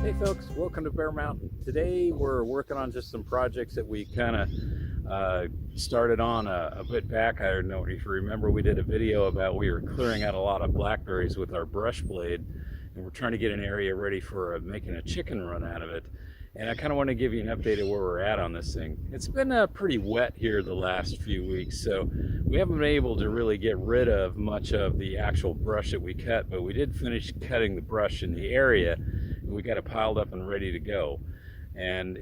Hey folks, welcome to Bear Mountain. Today we're working on just some projects that we kind of started on a bit back. I don't know if you remember, we did a video about we were clearing out a lot of blackberries with our brush blade, and we're trying to get an area ready for making a chicken run out of it. And I kind of want to give you an update of where we're at on this thing. It's been pretty wet here the last few weeks, so we haven't been able to really get rid of much of the actual brush that we cut, but we did finish cutting the brush in the area. We got it piled up and ready to go. And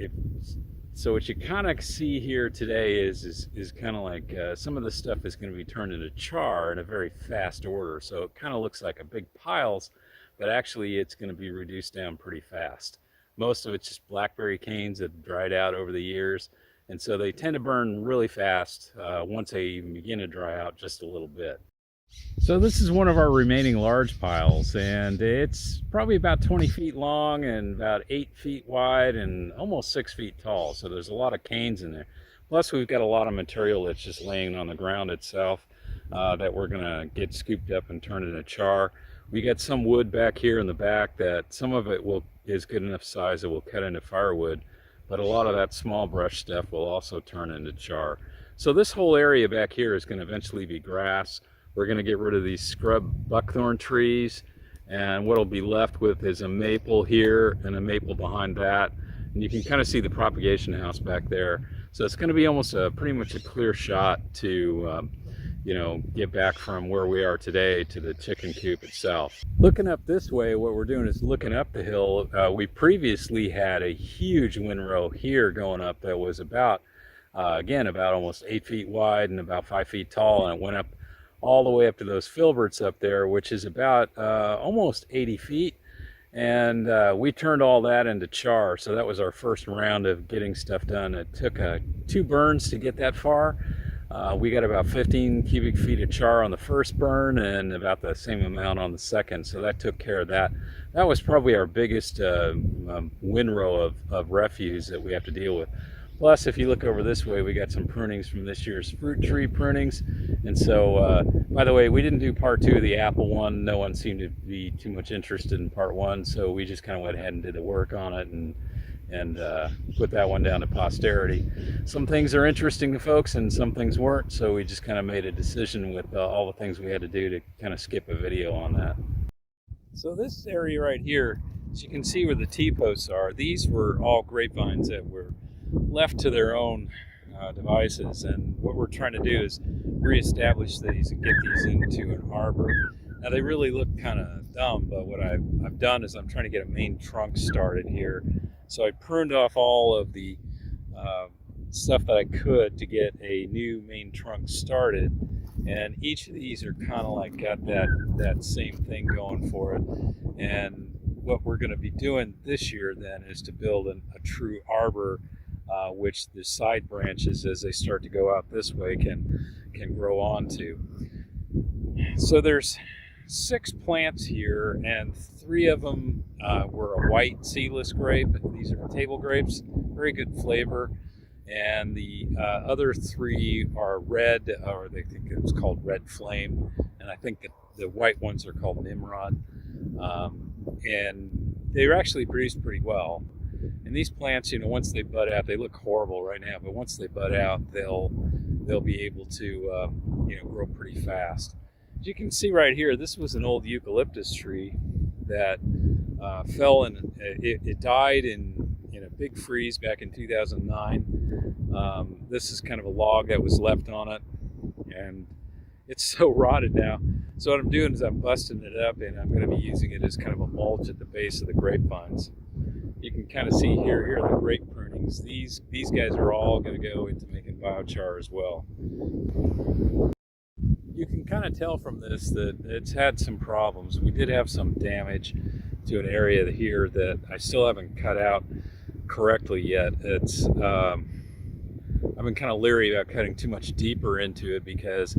so what you kind of see here today is kind of like some of the stuff is going to be turned into char in a very fast order. So it kind of looks like a big piles, but actually it's going to be reduced down pretty fast. Most of it's just blackberry canes that dried out over the years, and so they tend to burn really fast once they even begin to dry out just a little bit. So this is one of our remaining large piles, and it's probably about 20 feet long and about 8 feet wide and almost 6 feet tall. So there's a lot of canes in there. Plus we've got a lot of material that's just laying on the ground itself that we're gonna get scooped up and turned into char. We got some wood back here in the back that some of it is good enough size that we'll cut into firewood, but a lot of that small brush stuff will also turn into char. So this whole area back here is going to eventually be grass. We're going to get rid of these scrub buckthorn trees, and what'll be left with is a maple here and a maple behind that. And you can kind of see the propagation house back there. So it's going to be almost pretty much a clear shot to get back from where we are today to the chicken coop itself. Looking up this way, what we're doing is looking up the hill. We previously had a huge windrow here going up that was about almost 8 feet wide and about 5 feet tall, and it went up all the way up to those filberts up there, which is about almost 80 feet. And we turned all that into char. So that was our first round of getting stuff done. It took 2 burns to get that far. We got about 15 cubic feet of char on the first burn and about the same amount on the second. So that took care of that. That was probably our biggest windrow of refuse that we have to deal with. Plus, if you look over this way, we got some prunings from this year's fruit tree prunings. And so, by the way, we didn't do part 2 of the apple one. No one seemed to be too much interested in part 1. So we just kind of went ahead and did the work on it and put that one down to posterity. Some things are interesting to folks and some things weren't. So we just kind of made a decision with all the things we had to do to kind of skip a video on that. So this area right here, as you can see where the T-posts are, these were all grapevines that were left to their own devices, and what we're trying to do is reestablish these and get these into an arbor. Now they really look kind of dumb, but what I've done is I'm trying to get a main trunk started here. So I pruned off all of the stuff that I could to get a new main trunk started, and each of these are kind of like got that same thing going for it. And what we're going to be doing this year then is to build a true arbor, which the side branches, as they start to go out this way, can grow onto. So there's 6 plants here, and 3 of them were a white seedless grape. These are table grapes, very good flavor. And the other 3 are red, or they think it was called Red Flame, and I think that the white ones are called Nimrod. And they actually produce pretty well. And these plants, once they bud out, they look horrible right now, but once they bud out, they'll be able to grow pretty fast. As you can see right here, this was an old eucalyptus tree that fell and it died in a big freeze back in 2009. This is kind of a log that was left on it, and it's so rotted now. So what I'm doing is I'm busting it up, and I'm going to be using it as kind of a mulch at the base of the grapevines. You can kind of see here are the grape prunings. These guys are all going to go into making biochar as well. You can kind of tell from this that it's had some problems. We did have some damage to an area here that I still haven't cut out correctly yet. I've been kind of leery about cutting too much deeper into it because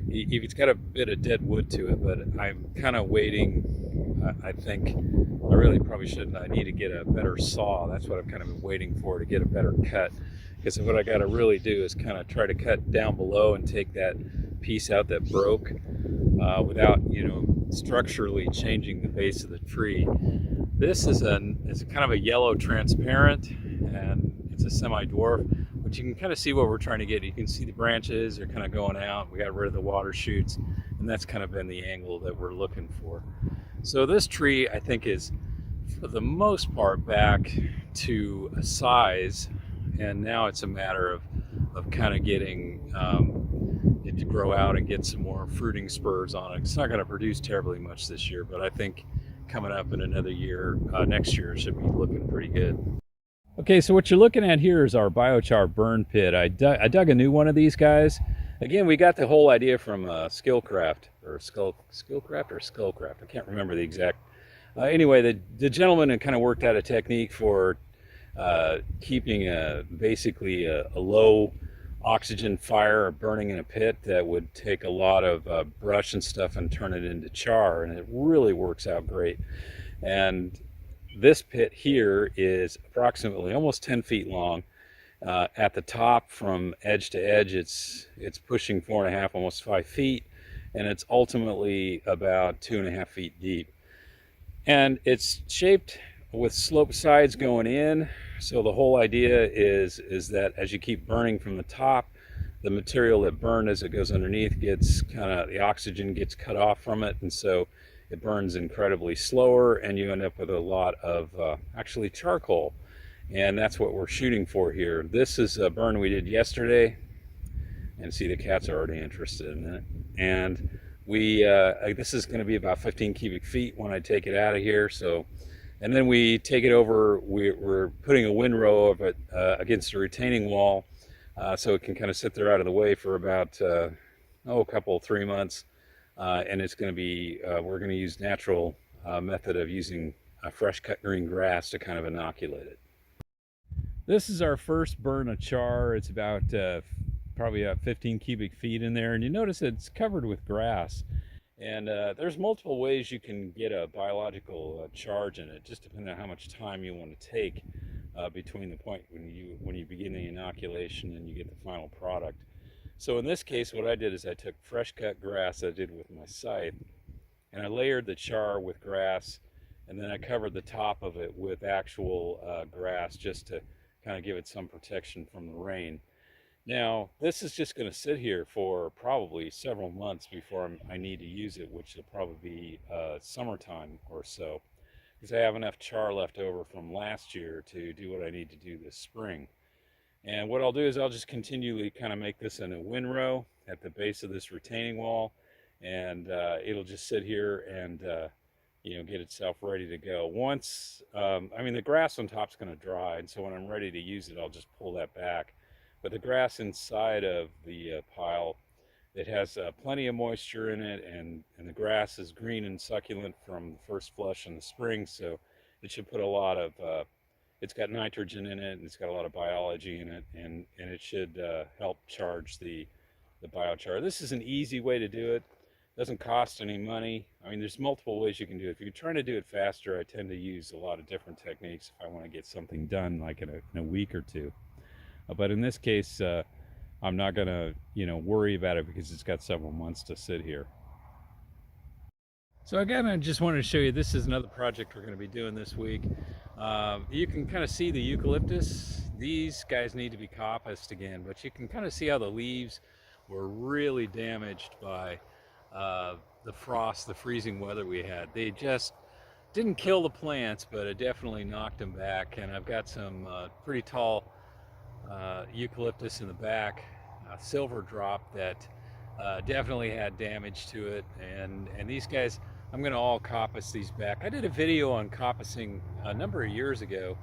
it's got a bit of dead wood to it, but I'm kind of waiting. I think I really probably shouldn't. I need to get a better saw. That's what I've kind of been waiting for, to get a better cut. Because what I got to really do is kind of try to cut down below and take that piece out that broke without, structurally changing the base of the tree. This is it's kind of a yellow transparent, and it's a semi-dwarf, but you can kind of see what we're trying to get. You can see the branches are kind of going out. We got rid of the water shoots, and that's kind of been the angle that we're looking for. So this tree, I think, is for the most part back to a size, and now it's a matter of kind of getting it to grow out and get some more fruiting spurs on it. It's not going to produce terribly much this year, but I think coming up in another year, next year, should be looking pretty good. Okay, so what you're looking at here is our biochar burn pit. I dug a new one of these guys. Again, we got the whole idea from Skillcraft, or Skillcraft or Skullcraft. I can't remember the exact. Anyway, the gentleman had kind of worked out a technique for keeping basically a low oxygen fire or burning in a pit that would take a lot of brush and stuff and turn it into char, and it really works out great. And this pit here is approximately almost 10 feet long. At the top, from edge to edge, it's pushing 4.5, almost 5 feet, and it's ultimately about 2.5 feet deep. And it's shaped with sloped sides going in. So the whole idea is that as you keep burning from the top, the material that burned as it goes underneath gets the oxygen gets cut off from it, and so it burns incredibly slower, and you end up with a lot of actually charcoal. And that's what we're shooting for here. This is a burn we did yesterday, and see, the cats are already interested in it. And this is going to be about 15 cubic feet when I take it out of here. So, and then we take it over. We're putting a windrow of it against a retaining wall, so it can kind of sit there out of the way for about a couple, 3 months. And it's going to be we're going to use natural method of using fresh cut green grass to kind of inoculate it. This is our first burn of char. It's about probably 15 cubic feet in there, and you notice it's covered with grass. And there's multiple ways you can get a biological charge in it, just depending on how much time you want to take between the point when you begin the inoculation and you get the final product. So in this case, what I did is I took fresh cut grass I did with my scythe, and I layered the char with grass, and then I covered the top of it with actual grass just to kind of give it some protection from the rain. Now, this is just going to sit here for probably several months before I need to use it, which will probably be summertime or so, because I have enough char left over from last year to do what I need to do this spring. And what I'll do is I'll just continually kind of make this in a windrow at the base of this retaining wall, and it'll just sit here and get itself ready to go. Once, the grass on top is going to dry, and so when I'm ready to use it, I'll just pull that back. But the grass inside of the pile, it has plenty of moisture in it, and the grass is green and succulent from the first flush in the spring, so it should put a lot of, it's got nitrogen in it, and it's got a lot of biology in it, and it should help charge the biochar. This is an easy way to do it. It doesn't cost any money. There's multiple ways you can do it. If you're trying to do it faster, I tend to use a lot of different techniques if I want to get something done like in a week or two. But in this case, I'm not going to, worry about it because it's got several months to sit here. So again, I just wanted to show you, this is another project we're going to be doing this week. You can kind of see the eucalyptus. These guys need to be coppiced again, but you can kind of see how the leaves were really damaged by the frost, the freezing weather we had. They just didn't kill the plants, but it definitely knocked them back. And I've got some pretty tall eucalyptus in the back, silver drop, that definitely had damage to it, and these guys, I'm going to all coppice these back. I did a video on coppicing a number of years ago.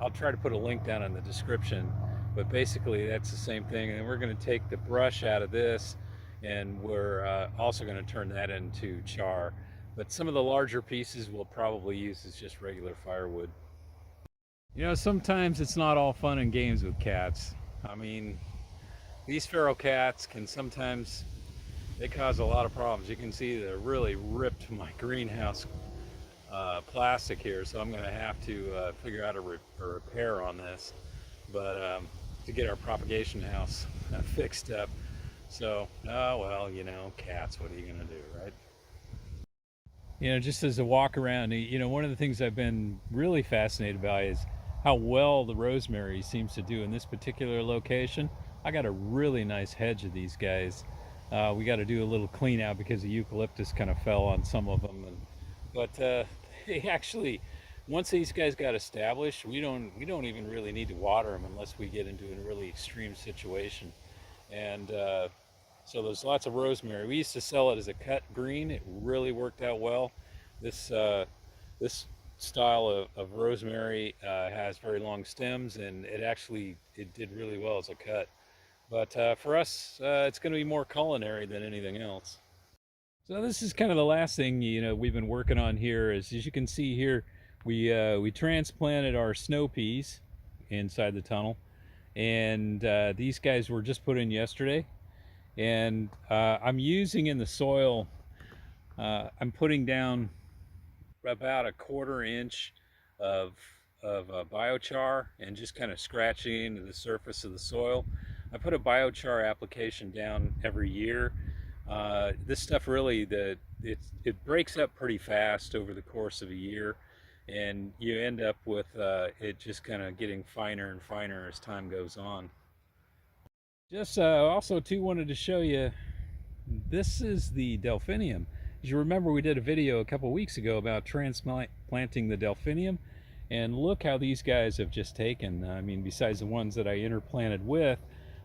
I'll try to put a link down in the description, but basically that's the same thing. And we're going to take the brush out of this, and we're also going to turn that into char, but some of the larger pieces we'll probably use as just regular firewood. Sometimes it's not all fun and games with cats. These feral cats can sometimes, they cause a lot of problems. You can see they really ripped my greenhouse plastic here, so I'm going to have to figure out a repair on this, but to get our propagation house fixed up. So, well, cats, what are you going to do, right? You know, just as a walk around, you know, one of the things I've been really fascinated by is how well the rosemary seems to do in this particular location. I got a really nice hedge of these guys. We got to do a little clean out because the eucalyptus kind of fell on some of them, but they actually, once these guys got established, we don't even really need to water them unless we get into a really extreme situation. And so there's lots of rosemary. We used to sell it as a cut green. It really worked out well. This this style of rosemary has very long stems, and it did really well as a cut. But for us, it's going to be more culinary than anything else. So this is kind of the last thing, you know, we've been working on here. Is, as you can see here, we transplanted our snow peas inside the tunnel, and these guys were just put in yesterday. And I'm using in the soil, I'm putting down about a 1/4 inch of biochar and just kind of scratching into the surface of the soil. I put a biochar application down every year. This stuff really, it breaks up pretty fast over the course of a year, and you end up with it just kind of getting finer and finer as time goes on. Just also too wanted to show you, this is the delphinium. As you remember, we did a video a couple weeks ago about transplanting the delphinium, and look how these guys have just taken. I mean, besides the ones that I interplanted with,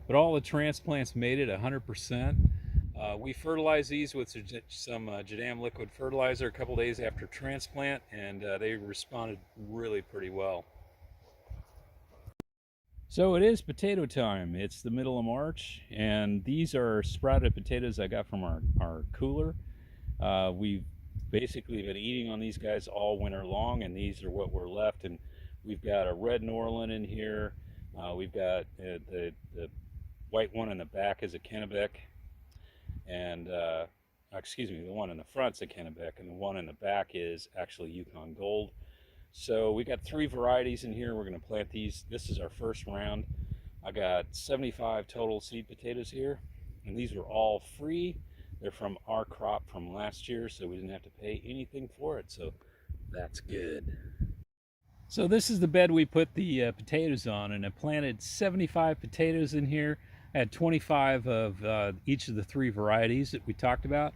but all the transplants made it 100%. We fertilized these with some Jadam liquid fertilizer a couple days after transplant, and they responded really pretty well. So it is potato time. It's the middle of March, and these are sprouted potatoes I got from our cooler. We've basically been eating on these guys all winter long, and these are what we're left. And we've got a red Norland in here. We've got the white one in the back is a Kennebec, and excuse me, the one in the front's a Kennebec, and the one in the back is actually Yukon Gold. So we got 3 varieties in here. We're going to plant these. This is our first round. I got 75 total seed potatoes here, and these were all free. They're from our crop from last year, so we didn't have to pay anything for it, so that's good. So this is the bed we put the potatoes on, and I planted 75 potatoes in here. I had 25 of each of the 3 varieties that we talked about.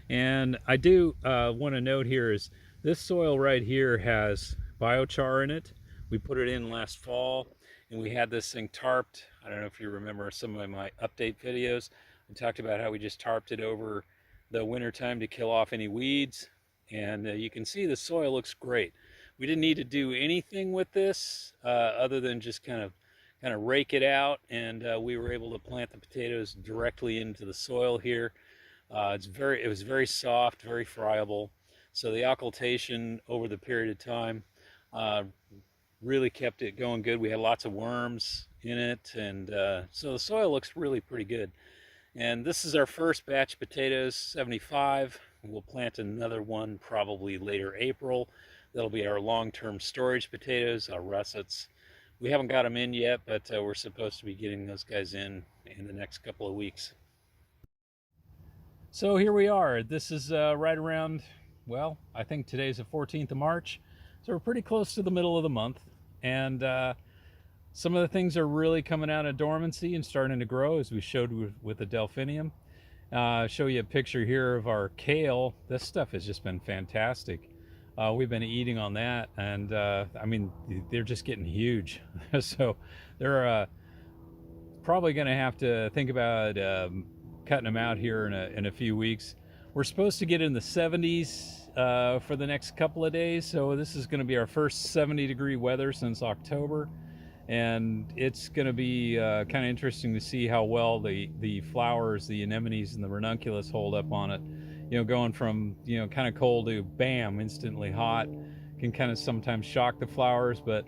And I do want to note here is this soil right here has biochar in it. We put it in last fall, and we had this thing tarped. I don't know if you remember some of my update videos. I talked about how we just tarped it over the winter time to kill off any weeds. And you can see the soil looks great. We didn't need to do anything with this other than just kind of rake it out, and we were able to plant the potatoes directly into the soil here. It was very soft, very friable. So the occultation over the period of time really kept it going good. We had lots of worms in it, and so the soil looks really pretty good. And this is our first batch of potatoes, 75. We'll plant another one probably later April. That'll be our long-term storage potatoes, our russets. We haven't got them in yet, but we're supposed to be getting those guys in the next couple of weeks. So here we are. This is right around, well, I think today's the 14th of March. So we're pretty close to the middle of the month. And some of the things are really coming out of dormancy and starting to grow, as we showed with the delphinium. Show you a picture here of our kale. This stuff has just been fantastic. We've been eating on that, and I mean, they're just getting huge. So they're probably going to have to think about cutting them out here in a few weeks. We're supposed to get in the 70s for the next couple of days, so this is going to be our first 70-degree weather since October, and it's going to be kind of interesting to see how well the flowers, the anemones and the ranunculus hold up on it. You know, going from, you know, kind of cold to bam, instantly hot, can kind of sometimes shock the flowers, but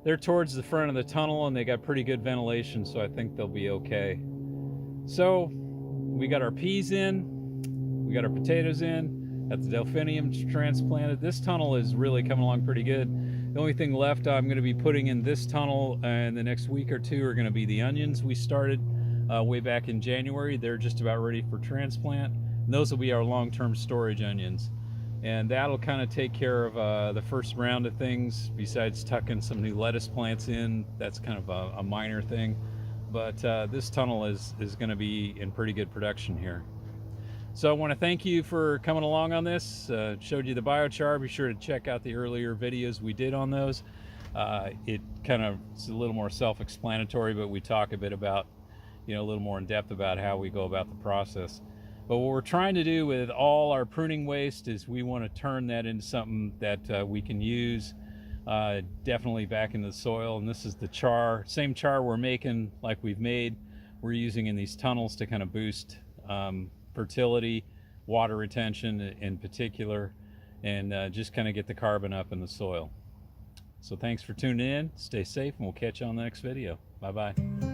they're towards the front of the tunnel and they got pretty good ventilation, so I think they'll be okay. So we got our peas in, we got our potatoes in, got the delphinium transplanted. This tunnel is really coming along pretty good. The only thing left I'm going to be putting in this tunnel in the next week or two are going to be the onions we started way back in January. They're just about ready for transplant. And those will be our long-term storage onions. and that'll kind of take care of the first round of things. Besides tucking some new lettuce plants in, that's kind of a minor thing, but this tunnel is going to be in pretty good production here. So I want to thank you for coming along on this. Showed you the biochar. Be sure to check out the earlier videos we did on those. It kind of is a little more self-explanatory, but we talk a bit about, a little more in depth about how we go about the process. But what we're trying to do with all our pruning waste is we want to turn that into something that we can use definitely back into the soil. And this is the char, same char we're making like we've made. We're using in these tunnels to kind of boost fertility, water retention in particular, and just kind of get the carbon up in the soil. So thanks for tuning in. Stay safe, and we'll catch you on the next video. Bye-bye.